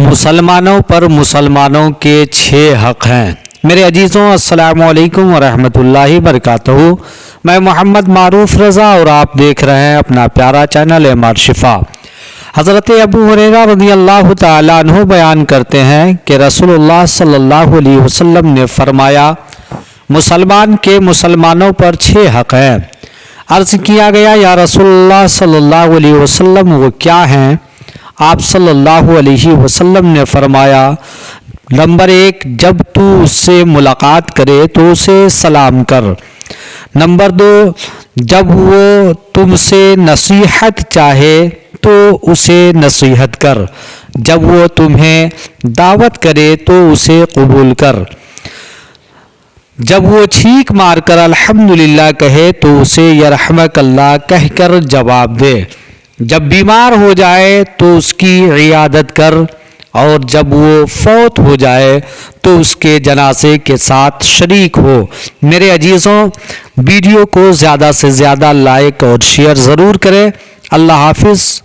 مسلمانوں پر مسلمانوں کے 6 حق ہیں۔ میرے عزیزوں، السلام علیکم ورحمۃ اللہ وبرکاتہ۔ میں محمد معروف رضا اور آپ دیکھ رہے ہیں اپنا پیارا چینل اعمار شفا۔ حضرت ابو ہریرہ رضی اللہ تعالیٰ عنہ بیان کرتے ہیں کہ رسول اللہ صلی اللہ علیہ وسلم نے فرمایا، مسلمان کے مسلمانوں پر 6 حق ہیں۔ عرض کیا گیا، یا رسول اللہ صلی اللہ علیہ وسلم وہ کیا ہیں؟ آپ صلی اللہ علیہ وسلم نے فرمایا، نمبر 1، جب تو اس سے ملاقات کرے تو اسے سلام کر۔ نمبر 2، جب وہ تم سے نصیحت چاہے تو اسے نصیحت کر۔ جب وہ تمہیں دعوت کرے تو اسے قبول کر۔ جب وہ چھینک مار کر الحمدللہ کہے تو اسے یرحمک اللہ کہہ کر جواب دے۔ جب بیمار ہو جائے تو اس کی عیادت کر، اور جب وہ فوت ہو جائے تو اس کے جنازے کے ساتھ شریک ہو۔ میرے عزیزوں، ویڈیو کو زیادہ سے زیادہ لائک اور شیئر ضرور کریں۔ اللہ حافظ۔